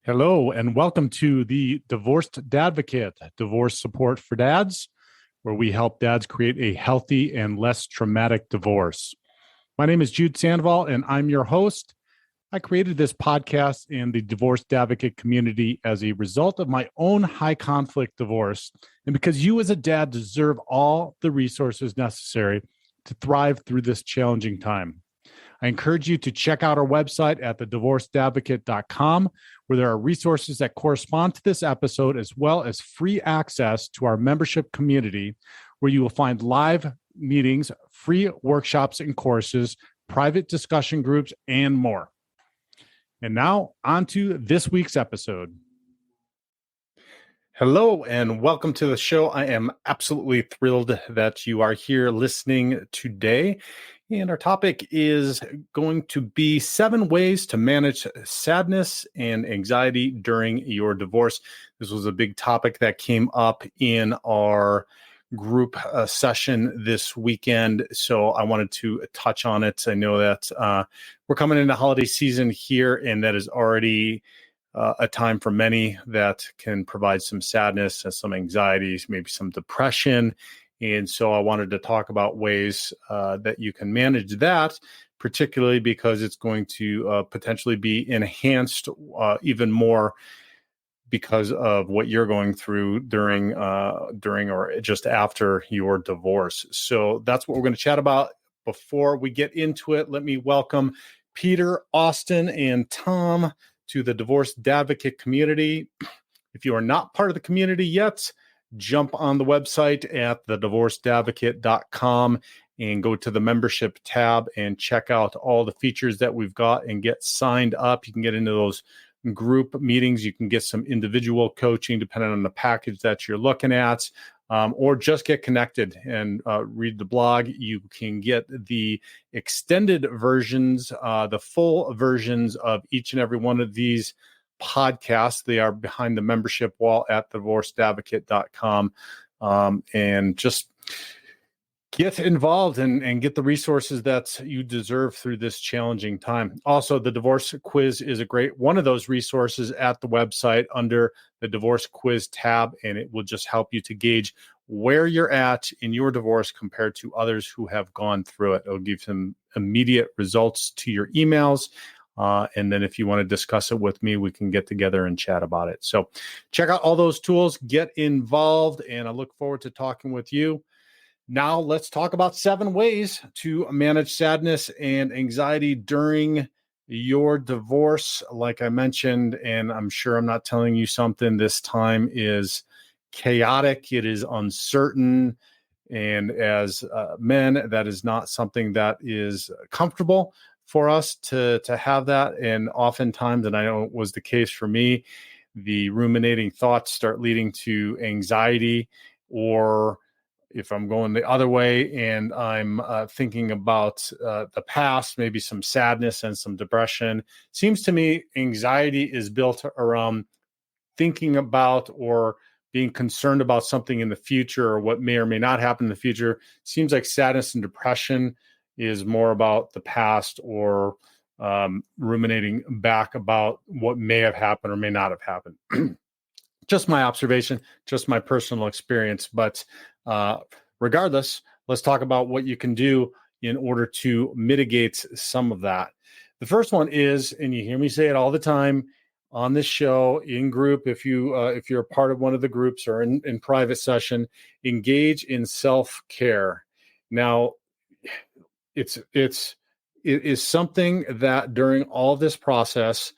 Hello, and welcome to the Divorced Dadvocate, divorce support for dads, where we help dads create a healthy and less traumatic divorce. My name is Jude Sandoval, and I'm your host. I created this podcast in the Divorced Advocate community as a result of my own high conflict divorce, and because you as a dad deserve all the resources necessary to thrive through this challenging time. I encourage you to check out our website at thedivorcedadvocate.com, where there are resources that correspond to this episode, as well as free access to our membership community, where you will find live meetings, free workshops and courses, private discussion groups, and more. And now, on to this week's episode. Hello, and welcome to the show. I am absolutely thrilled that you are here listening today. And our topic is going to be 7 ways to manage sadness and anxiety during your divorce. This was a big topic that came up in our group session this weekend, so I wanted to touch on it. I know that we're coming into holiday season here, and that is already a time for many that can provide some sadness and some anxieties, maybe some depression. And so I wanted to talk about ways that you can manage that, particularly because it's going to potentially be enhanced even more because of what you're going through during or just after your divorce. So that's what we're going to chat about. Before we get into it, let me welcome Peter, Austin, and Tom to the Divorced Advocate community. If you are not part of the community yet, jump on the website at thedivorcedadvocate.com and go to the membership tab and check out all the features that we've got and get signed up. You can get into those group meetings. You can get some individual coaching depending on the package that you're looking at, or just get connected and read the blog. You can get the extended versions, the full versions of each and every one of these podcasts. They are behind the membership wall at divorcedadvocate.com, and just get involved and get the resources that you deserve through this challenging time. Also, the divorce quiz is a great one of those resources at the website under the divorce quiz tab, and it will just help you to gauge where you're at in your divorce compared to others who have gone through it. It'll give some immediate results to your emails. And then if you want to discuss it with me, we can get together and chat about it. So check out all those tools, get involved, and I look forward to talking with you. Now let's talk about 7 ways to manage sadness and anxiety during your divorce. Like I mentioned, and I'm sure I'm not telling you something, this time is chaotic. It is uncertain. And as men, that is not something that is comfortable for us to have that. And oftentimes, and I know it was the case for me, the ruminating thoughts start leading to anxiety, or if I'm going the other way and I'm thinking about the past, maybe some sadness and some depression. Seems to me anxiety is built around thinking about or being concerned about something in the future or what may or may not happen in the future. Seems like sadness and depression is more about the past or ruminating back about what may have happened or may not have happened. Just my observation, just my personal experience. But regardless, let's talk about what you can do in order to mitigate some of that. The first one is, and you hear me say it all the time on this show, in group, if you're a part of one of the groups or in private session, engage in self-care. Now, it is something that during all this process,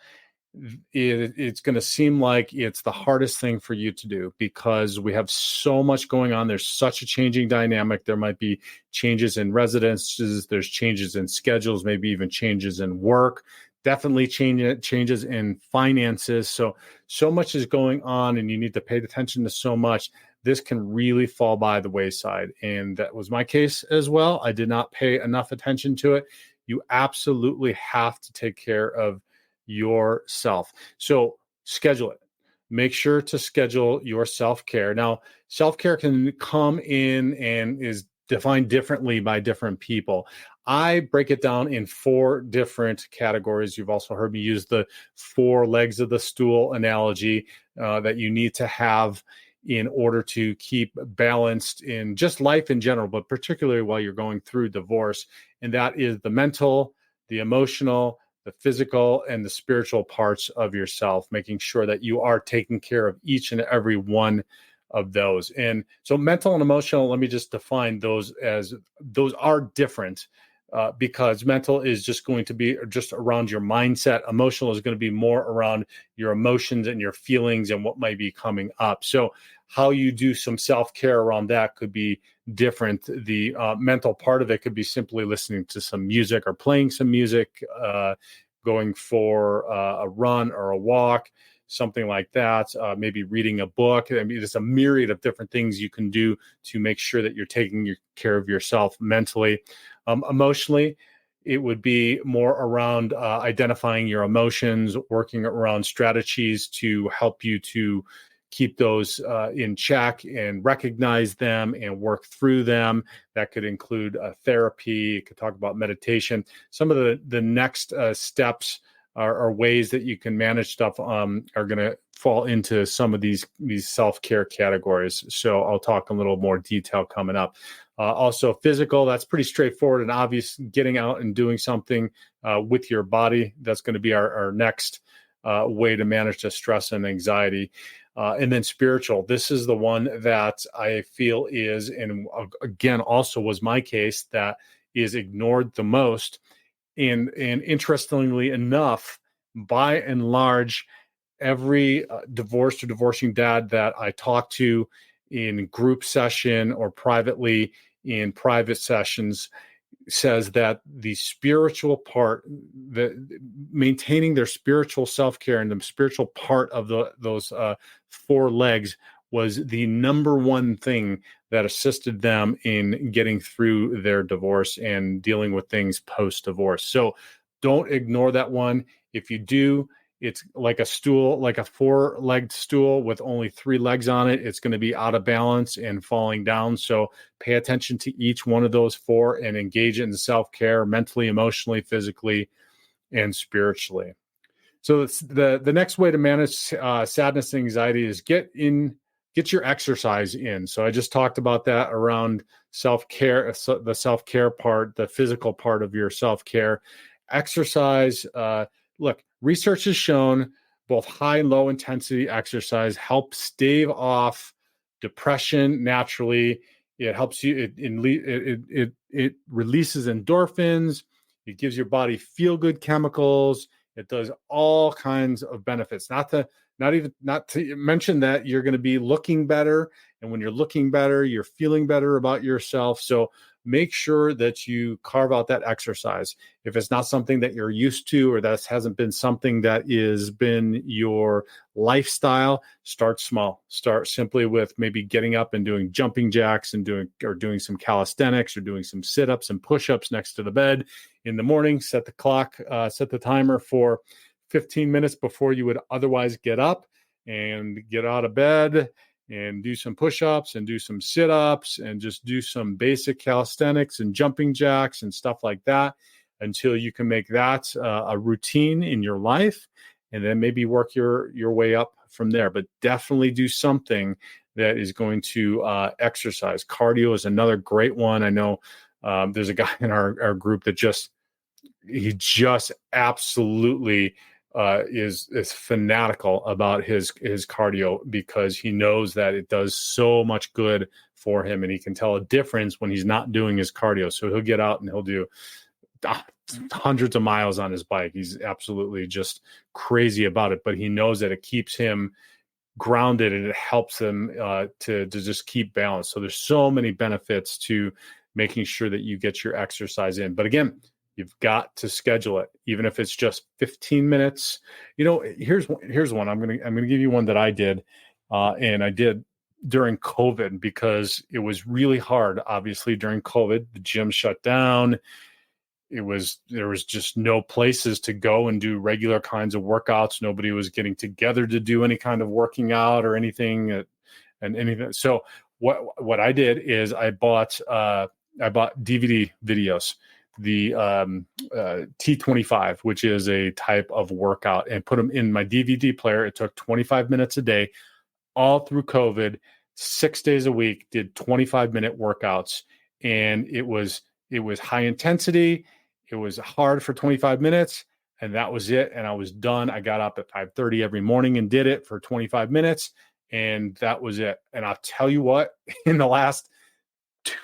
it's going to seem like it's the hardest thing for you to do because we have so much going on. There's such a changing dynamic. There might be changes in residences. There's changes in schedules, maybe even changes in work, definitely changes in finances. So much is going on and you need to pay attention to so much. This can really fall by the wayside. And that was my case as well. I did not pay enough attention to it. You absolutely have to take care of yourself. So schedule it. Make sure to schedule your self-care. Now, self-care can come in and is defined differently by different people. I break it down in 4 different categories. You've also heard me use the 4 legs of the stool analogy that you need to have in order to keep balanced in just life in general, but particularly while you're going through divorce. And that is the mental, the emotional, the physical, and the spiritual parts of yourself, making sure that you are taking care of each and every one of those. And so mental and emotional, let me just define those as those are different. Because mental is just going to be just around your mindset. Emotional is going to be more around your emotions and your feelings and what might be coming up. So how you do some self-care around that could be different. The mental part of it could be simply listening to some music or playing some music, going for a run or a walk, something like that. Maybe reading a book. I mean, there's a myriad of different things you can do to make sure that you're taking care of yourself mentally. Emotionally, it would be more around identifying your emotions, working around strategies to help you to keep those in check and recognize them and work through them. That could include therapy. It could talk about meditation. Some of the next steps are ways that you can manage stuff are going to fall into some of these self-care categories. So I'll talk a little more detail coming up. Also physical, that's pretty straightforward and obvious. Getting out and doing something with your body, that's going to be our next way to manage the stress and anxiety. And then spiritual, this is the one that I feel is, and again, also was my case, that is ignored the most. And interestingly enough, by and large, every divorced or divorcing dad that I talk to in group session or privately in private sessions says that the spiritual part, the maintaining their spiritual self-care and the spiritual part of those 4 legs was the number one thing that assisted them in getting through their divorce and dealing with things post-divorce. So don't ignore that one. If you do, it's like a stool, like a 4-legged stool with only 3 legs on it. It's going to be out of balance and falling down. So pay attention to each one of those 4 and engage in self-care mentally, emotionally, physically, and spiritually. So the next way to manage sadness and anxiety is get your exercise in. So I just talked about that around self-care, the self-care part, the physical part of your self-care. Exercise, look, research has shown both high and low intensity exercise helps stave off depression naturally. It helps you, it releases endorphins. It gives your body feel-good chemicals. It does all kinds of benefits. Not to mention that you're going to be looking better. And when you're looking better, you're feeling better about yourself. So make sure that you carve out that exercise. If it's not something that you're used to, or that hasn't been something that has been your lifestyle, start small. Start simply with maybe getting up and doing jumping jacks and doing some calisthenics or doing some sit-ups and push-ups next to the bed in the morning. Set the timer for 15 minutes before you would otherwise get up and get out of bed and do some push-ups and do some sit-ups and just do some basic calisthenics and jumping jacks and stuff like that until you can make that a routine in your life, and then maybe work your way up from there. But definitely do something that is going to exercise. Cardio is another great one. I know there's a guy in our group that he just absolutely is fanatical about his cardio, because he knows that it does so much good for him, and he can tell a difference when he's not doing his cardio. So he'll get out and he'll do hundreds of miles on his bike. He's absolutely just crazy about it, but he knows that it keeps him grounded and it helps him to just keep balance. So there's so many benefits to making sure that you get your exercise in. But again, you've got to schedule it, even if it's just 15 minutes. Here's one. I'm gonna give you one that I did, and I did during COVID, because it was really hard. Obviously, during COVID, the gym shut down. There was just no places to go and do regular kinds of workouts. Nobody was getting together to do any kind of working out or anything, and anything. So what I did is I bought DVD videos the T25, which is a type of workout, and put them in my DVD player. It took 25 minutes a day, all through COVID, 6 days a week, did 25-minute workouts. And it was high intensity. It was hard for 25 minutes. And that was it. And I was done. I got up at 5:30 every morning and did it for 25 minutes. And that was it. And I'll tell you what, in the last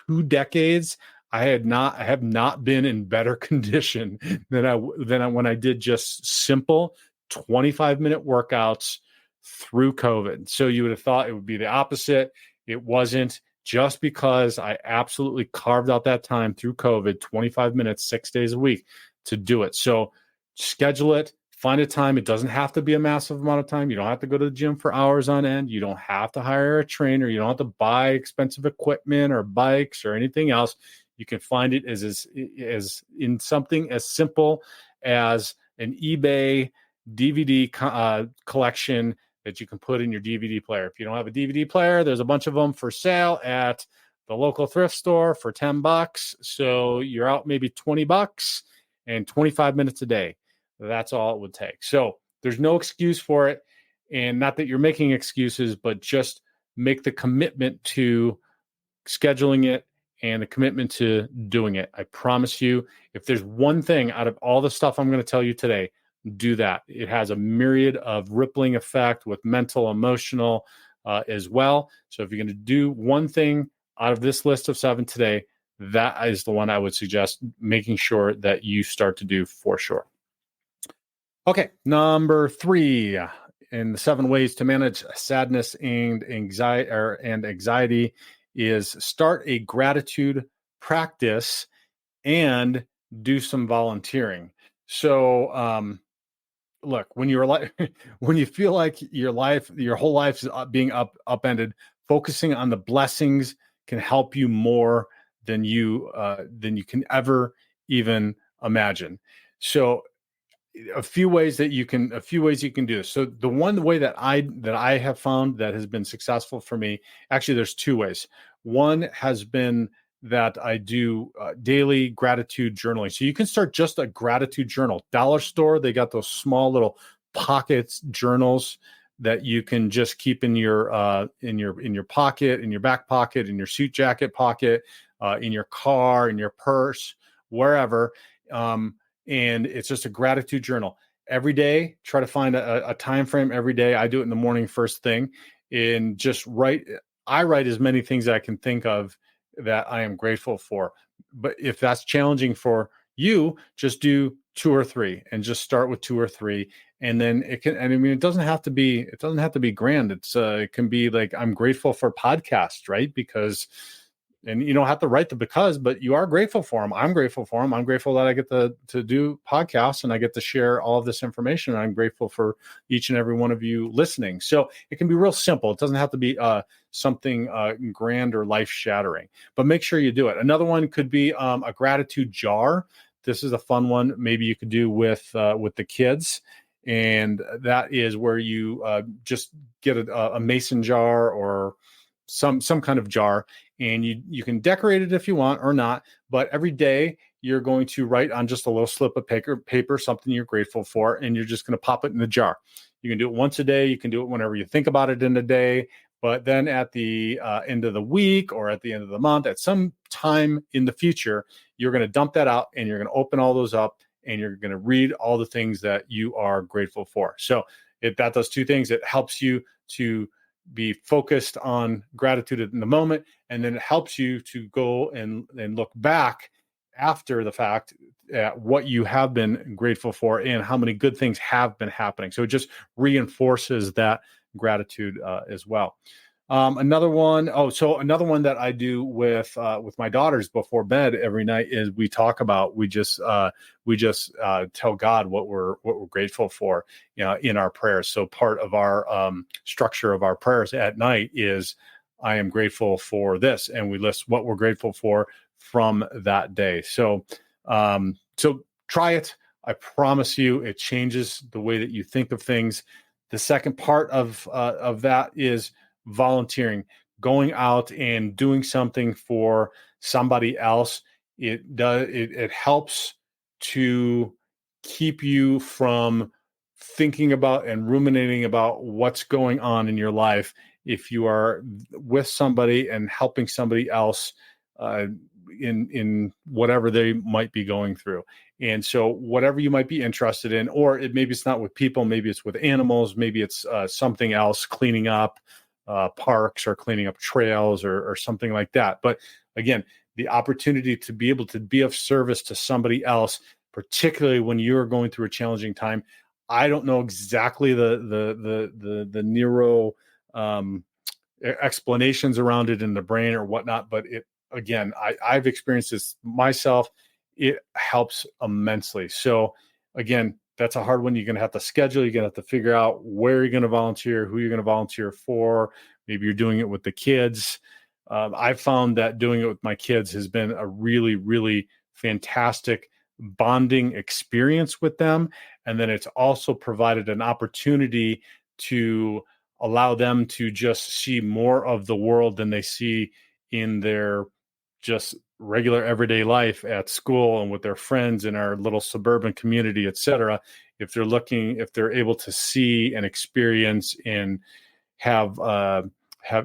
2 decades, I have not been in better condition than when I did just simple 25-minute workouts through COVID. So you would have thought it would be the opposite. It wasn't, just because I absolutely carved out that time through COVID, 25 minutes, 6 days a week to do it. So schedule it, find a time. It doesn't have to be a massive amount of time. You don't have to go to the gym for hours on end. You don't have to hire a trainer. You don't have to buy expensive equipment or bikes or anything else. You can find it as in something as simple as an eBay DVD collection that you can put in your DVD player. If you don't have a DVD player, there's a bunch of them for sale at the local thrift store for $10. So you're out maybe $20 and 25 minutes a day. That's all it would take. So there's no excuse for it. And not that you're making excuses, but just make the commitment to scheduling it and the commitment to doing it. I promise you, if there's one thing out of all the stuff I'm going to tell you today, do that. It has a myriad of rippling effect with mental, emotional as well. So if you're going to do one thing out of this list of 7 today, that is the one I would suggest making sure that you start to do for sure. Okay, number 3 in the 7 ways to manage sadness and anxiety is start a gratitude practice and do some volunteering. So, look, when you feel like your whole life is being upended, focusing on the blessings can help you more than you can ever even imagine. So a few ways you can do this. So the one way that I have found that has been successful for me, actually there's 2 ways. One has been that I do daily gratitude journaling. So you can start just a gratitude journal. Dollar store, they got those small little pockets journals that you can just keep in your pocket, in your back pocket, in your suit jacket pocket, in your car, in your purse, wherever. And it's just a gratitude journal. Every day, try to find a time frame every day. I do it in the morning first thing, and just write. I write as many things that I can think of that I am grateful for. But if that's challenging for you, just do 2 or 3 and just start with 2 or 3. And then it doesn't have to be grand. It can be like, I'm grateful for podcasts, right? And you don't have to write but you are grateful for them. I'm grateful for them. I'm grateful that I get to do podcasts and I get to share all of this information. I'm grateful for each and every one of you listening. So it can be real simple. It doesn't have to be something grand or life shattering, but make sure you do it. Another one could be a gratitude jar. This is a fun one. Maybe you could do with the kids. And that is where you just get a mason jar or some kind of jar, and you can decorate it if you want or not. But every day you're going to write on just a little slip of paper something you're grateful for, and you're just going to pop it in the jar. You can do it once a day. You can do it whenever you think about it in a day. But then at the end of the week or at the end of the month, at some time in the future, you're going to dump that out and you're going to open all those up and you're going to read all the things that you are grateful for. So that does 2 things. It helps you to be focused on gratitude in the moment, and then it helps you to go and look back after the fact at what you have been grateful for and how many good things have been happening. So it just reinforces that gratitude as well. Another one that I do with my daughters before bed every night is we just tell God what we're grateful for, in our prayers. So part of our structure of our prayers at night is I am grateful for this, and we list what we're grateful for from that day. So try it. I promise you, it changes the way that you think of things. The second part of that is volunteering, going out and doing something for somebody else. it helps to keep you from thinking about and ruminating about what's going on in your life if you are with somebody and helping somebody else uh, in whatever they might be going through. And so whatever you might be interested in, or maybe it's not with people, maybe it's with animals, maybe it's something else, cleaning up parks or cleaning up trails or something like that. But again, the opportunity to be able to be of service to somebody else, particularly when you're going through a challenging time. I don't know exactly the neuro explanations around it in the brain or whatnot, but I've experienced this myself. It helps immensely. So again, that's a hard one. You're going to have to schedule. You're going to have to figure out where you're going to volunteer, who you're going to volunteer for. Maybe you're doing it with the kids. I've found that doing it with my kids has been a really, really fantastic bonding experience with them. And then it's also provided an opportunity to allow them to just see more of the world than they see in their just regular everyday life at school and with their friends in our little suburban community, et cetera. If they're able to see and experience and have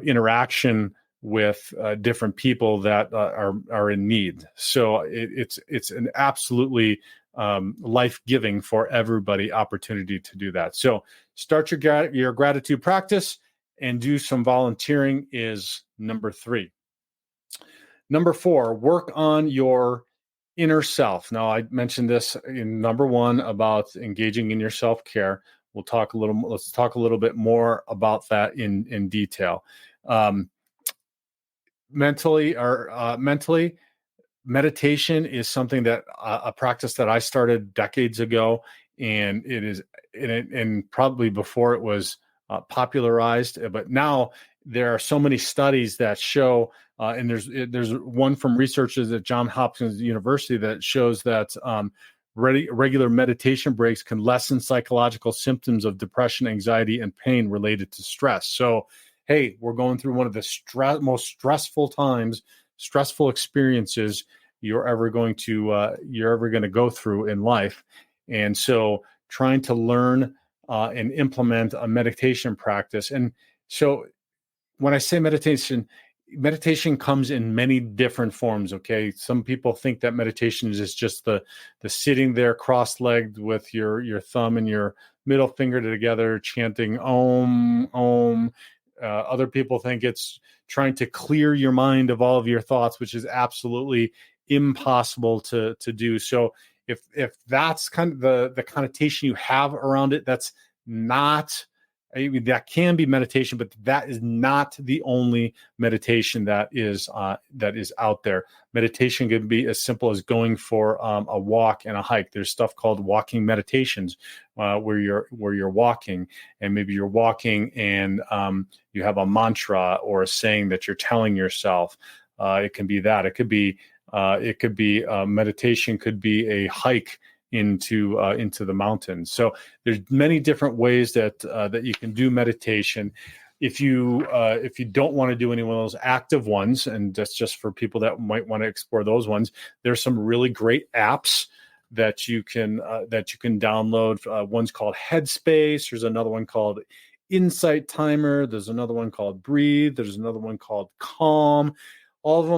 interaction with different people that are in need. So it's an absolutely life-giving for everybody opportunity to do that. So start your gratitude practice and do some volunteering is number 3. Number 4, work on your inner self. Now, I mentioned this in number 1 about engaging in your self-care. Let's talk a little bit more about that in detail. Mentally, meditation is something that a practice that I started decades ago, and it is and probably before it was popularized, but now there are so many studies that show, and there's one from researchers at Johns Hopkins University that shows that regular meditation breaks can lessen psychological symptoms of depression, anxiety, and pain related to stress. So, hey, we're going through one of the most stressful experiences you're ever going to go through in life. And so trying to learn and implement a meditation practice. And so when I say meditation comes in many different forms. Okay. Some people think that meditation is just the sitting there cross-legged with your thumb and your middle finger together, chanting Om, Om. Other people think it's trying to clear your mind of all of your thoughts, which is absolutely impossible to do. So if that's kind of the connotation you have around it, that's not, I mean, that can be meditation, but that is not the only meditation that is out there. Meditation can be as simple as going for a walk and a hike. There's stuff called walking meditations, where you're walking, and maybe you're walking and you have a mantra or a saying that you're telling yourself. It can be that. It could be meditation. Could be a hike into the mountains. So there's many different ways that you can do meditation. If you don't want to do any one of those active ones, and that's just for people that might want to explore those ones, there's some really great apps that you can download. One's called Headspace. There's another one called Insight Timer. There's another one called Breathe. There's another one called Calm. All of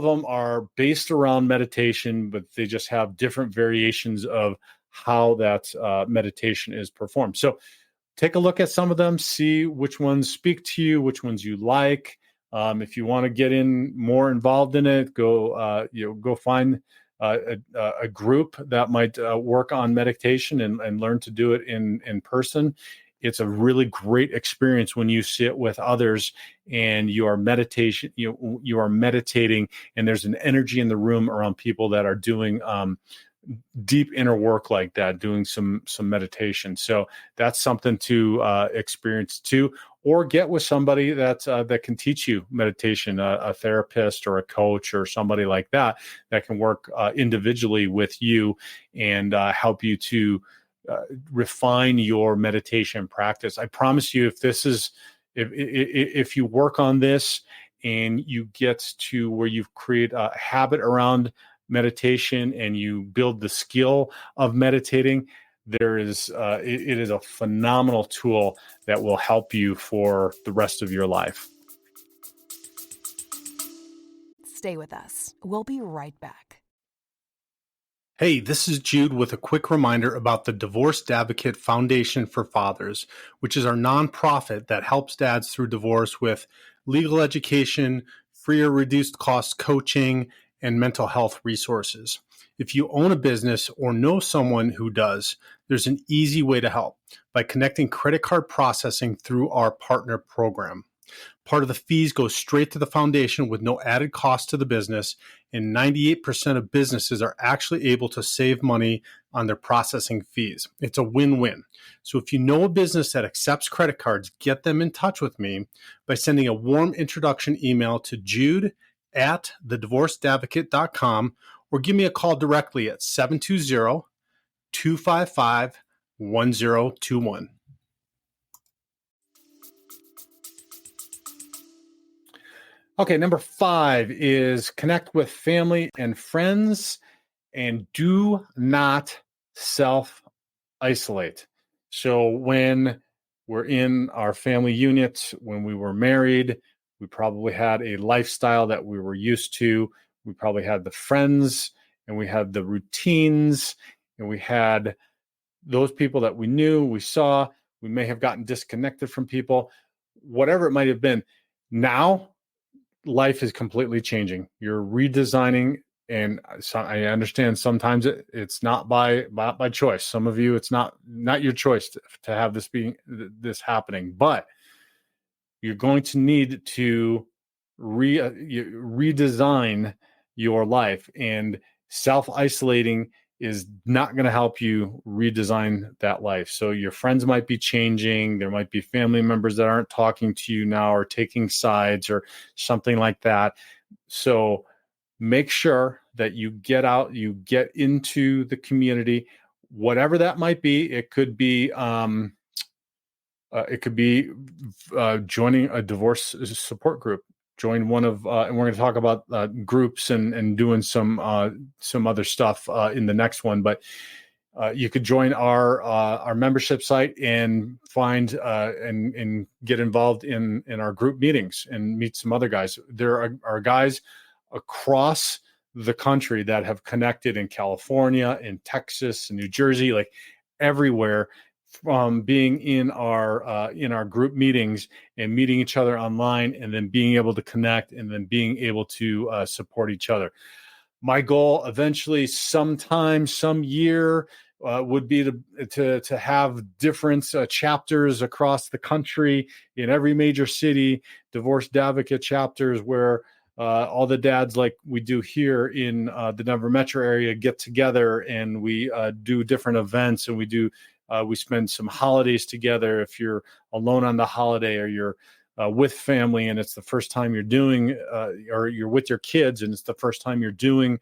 them are based around meditation, but they just have different variations of how that meditation is performed. So take a look at some of them, see which ones speak to you, which ones you like. If you want to get more involved in it, go find a group that might work on meditation and learn to do it in person. It's a really great experience when you sit with others and you are meditating, and there's an energy in the room around people that are doing deep inner work like that, doing some meditation. So that's something to experience too, or get with somebody that can teach you meditation, a therapist or a coach or somebody like that can work individually with you and help you to refine your meditation practice. I promise you, if you work on this and you get to where you've created a habit around meditation and you build the skill of meditating, it is a phenomenal tool that will help you for the rest of your life. Stay with us. We'll be right back. Hey, this is Jude with a quick reminder about the Divorced Advocate Foundation for Fathers, which is our nonprofit that helps dads through divorce with legal education, free or reduced cost coaching, and mental health resources. If you own a business or know someone who does, there's an easy way to help by connecting credit card processing through our partner program. Part of the fees go straight to the foundation with no added cost to the business, and 98% of businesses are actually able to save money on their processing fees. It's a win-win. So if you know a business that accepts credit cards, get them in touch with me by sending a warm introduction email to jude@thedivorcedadvocate.com or give me a call directly at 720-255-1021. Okay, number 5 is connect with family and friends and do not self-isolate. So when we're in our family unit, when we were married, we probably had a lifestyle that we were used to. We probably had the friends and we had the routines and we had those people that we knew, we saw. We may have gotten disconnected from people, whatever it might have been. Now, life is completely changing. You're redesigning, and so I understand sometimes it's not by choice. Some of you, it's not your choice to have this happening, but you're going to need to redesign your life, and self-isolating is not going to help you redesign that life. So your friends might be changing. There might be family members that aren't talking to you now or taking sides or something like that. So make sure that you get out, you get into the community, whatever that might be. It could be joining a divorce support group. Join one of, and we're going to talk about groups and doing some other stuff in the next one. But you could join our membership site and find and get involved in our group meetings and meet some other guys. There are guys across the country that have connected in California, in Texas, in New Jersey, like everywhere, from being in our group meetings and meeting each other online, and then being able to connect, and then being able to support each other. My goal eventually, sometime, some year, would be to have different chapters across the country in every major city, Divorced Advocate chapters where all the dads, like we do here in the Denver metro area, get together and we do different events, and we spend some holidays together. If you're alone on the holiday, or you're with family and it's the first time you're doing, or you're with your kids and it's the first time you're doing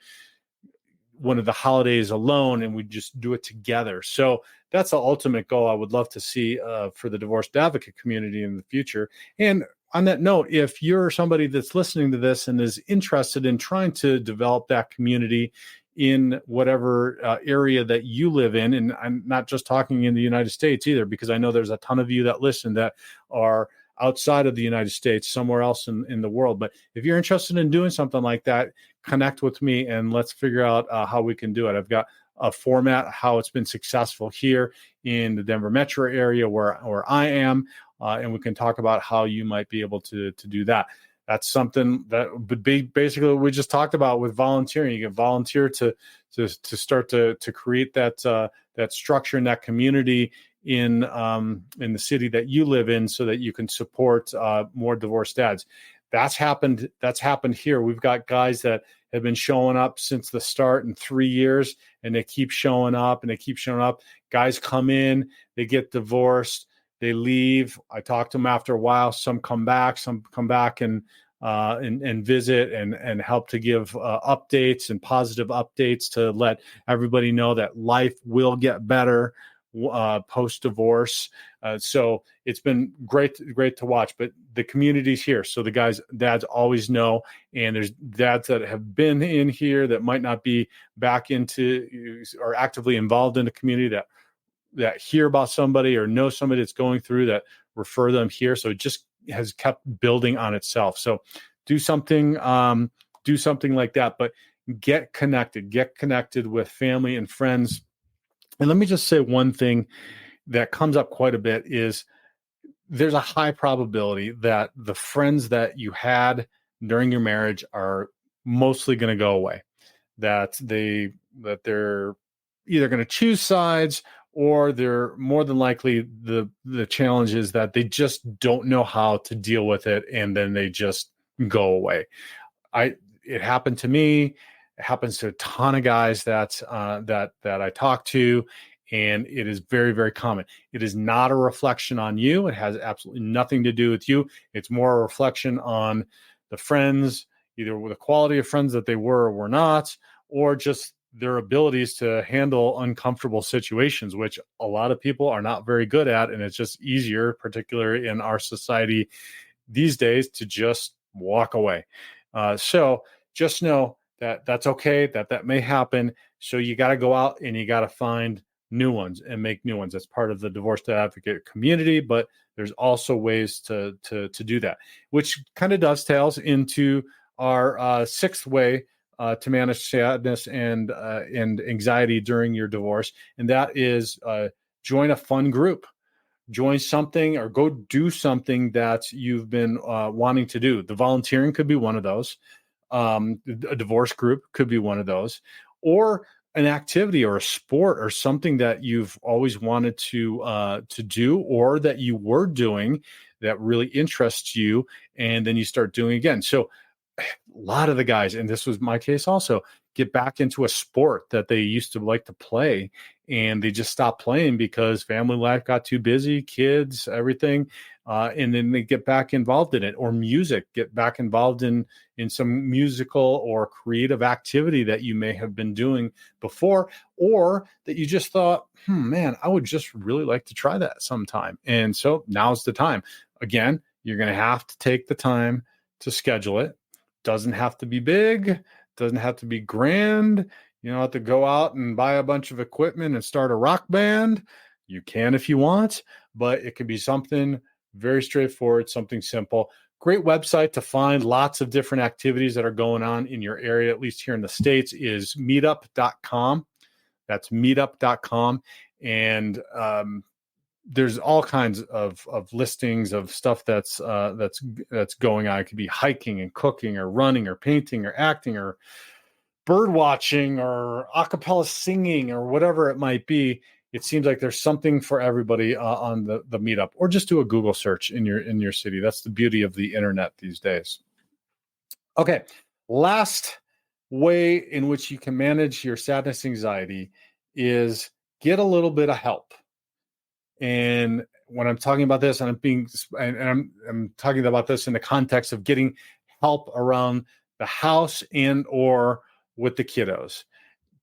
one of the holidays alone, and we just do it together. So that's the ultimate goal I would love to see for the Divorced Advocate community in the future. And on that note, if you're somebody that's listening to this and is interested in trying to develop that community in whatever area that you live in, and I'm not just talking in the United States either, because I know there's a ton of you that listen that are outside of the United States, somewhere else in the world. But if you're interested in doing something like that, connect with me and let's figure out how we can do it. I've got a format, how it's been successful here in the Denver metro area where I am, and we can talk about how you might be able to do that. That's something that would be basically what we just talked about with volunteering. You can volunteer to start to create that structure and that community in the city that you live in, so that you can support more divorced dads. That's happened here. We've got guys that have been showing up since the start in 3 years, and they keep showing up and they keep showing up. Guys come in, they get divorced, they leave. I talk to them after a while. Some come back and visit and help to give updates and positive updates to let everybody know that life will get better post-divorce. So it's been great to watch. But the community's here, so the dads always know, and there's dads that have been in here that might not be back into or actively involved in the community that hear about somebody or know somebody that's going through that, refer them here. So it just has kept building on itself. So do something like that, but get connected with family and friends. And let me just say one thing that comes up quite a bit is there's a high probability that the friends that you had during your marriage are mostly going to go away, that they're either going to choose sides, or they're more than likely the challenge is that they just don't know how to deal with it, and then they just go away. It happened to me. It happens to a ton of guys that I talk to, and it is very, very common. It is not a reflection on you. It has absolutely nothing to do with you. It's more a reflection on the friends, either with the quality of friends that they were or were not, or just their abilities to handle uncomfortable situations, which a lot of people are not very good at. And it's just easier, particularly in our society these days, to just walk away. So just know that that's okay, that may happen. So you got to go out and you got to find new ones and make new ones. That's part of the divorce advocate community, but there's also ways to do that, which kind of dovetails into our sixth way to manage sadness and anxiety during your divorce, and that is join a fun group. Join something or go do something that you've been wanting to do. The volunteering could be one of those. A divorce group could be one of those, or an activity or a sport or something that you've always wanted to do, or that you were doing that really interests you, and then you start doing again. So a lot of the guys, and this was my case also, get back into a sport that they used to like to play, and they just stopped playing because family life got too busy, kids, everything. And then they get back involved in it, or music, get back involved in some musical or creative activity that you may have been doing before, or that you just thought, man, I would just really like to try that sometime. And so now's the time. Again, you're going to have to take the time to schedule it. Doesn't have to be big, doesn't have to be grand. You don't have to go out and buy a bunch of equipment and start a rock band. You can if you want, but it could be something very straightforward, something simple. Great website to find lots of different activities that are going on in your area, at least here in the States, is meetup.com. That's meetup.com. And there's all kinds of listings of stuff that's going on. It could be hiking and cooking or running or painting or acting or bird watching or a cappella singing or whatever it might be. It seems like there's something for everybody on the meetup, or just do a Google search in your city. That's the beauty of the internet these days. Okay, last way in which you can manage your sadness, anxiety is get a little bit of help. And when I'm talking about this, I'm talking about this in the context of getting help around the house and or with the kiddos.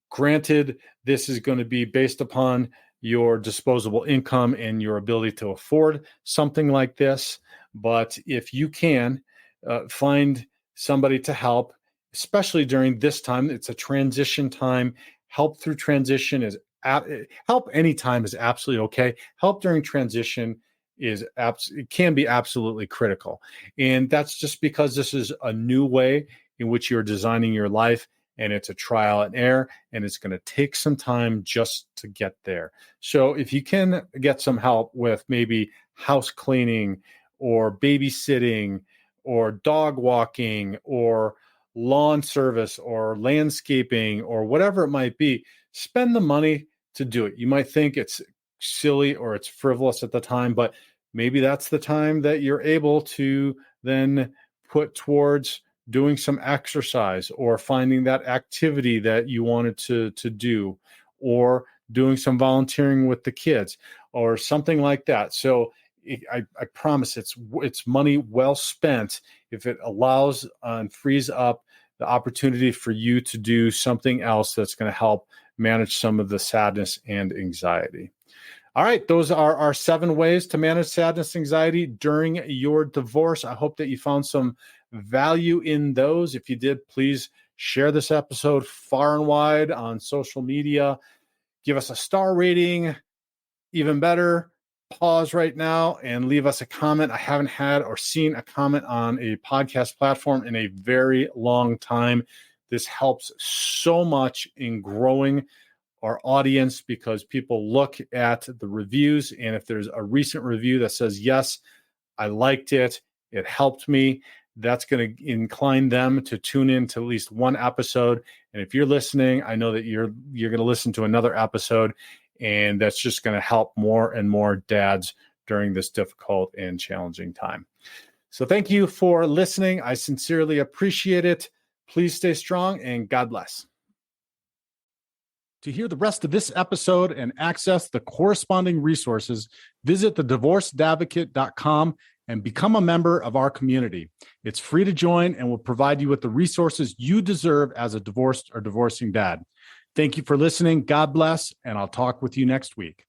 Granted, this is going to be based upon your disposable income and your ability to afford something like this. But if you can find somebody to help, especially during this time, it's a transition time. Help through transition is help anytime is absolutely okay. Help during transition it can be absolutely critical. And that's just because this is a new way in which you're designing your life, and it's a trial and error, and it's going to take some time just to get there. So if you can get some help with maybe house cleaning or babysitting or dog walking or lawn service or landscaping or whatever it might be, spend the money to do it. You might think it's silly or it's frivolous at the time, but maybe that's the time that you're able to then put towards doing some exercise or finding that activity that you wanted to do, or doing some volunteering with the kids or something like that. So I promise it's money well spent if it allows and frees up the opportunity for you to do something else that's going to help manage some of the sadness and anxiety. All right, those are our 7 ways to manage sadness, anxiety during your divorce. I hope that you found some value in those. If you did, please share this episode far and wide on social media. Give us a star rating. Even better, pause right now and leave us a comment. I haven't had or seen a comment on a podcast platform in a very long time. This helps so much in growing our audience because people look at the reviews, and if there's a recent review that says, yes, I liked it, it helped me, that's going to incline them to tune in to at least one episode. And if you're listening, I know that you're going to listen to another episode, and that's just going to help more and more dads during this difficult and challenging time. So thank you for listening. I sincerely appreciate it. Please stay strong, and God bless. To hear the rest of this episode and access the corresponding resources, visit thedivorcedadvocate.com and become a member of our community. It's free to join and will provide you with the resources you deserve as a divorced or divorcing dad. Thank you for listening. God bless, and I'll talk with you next week.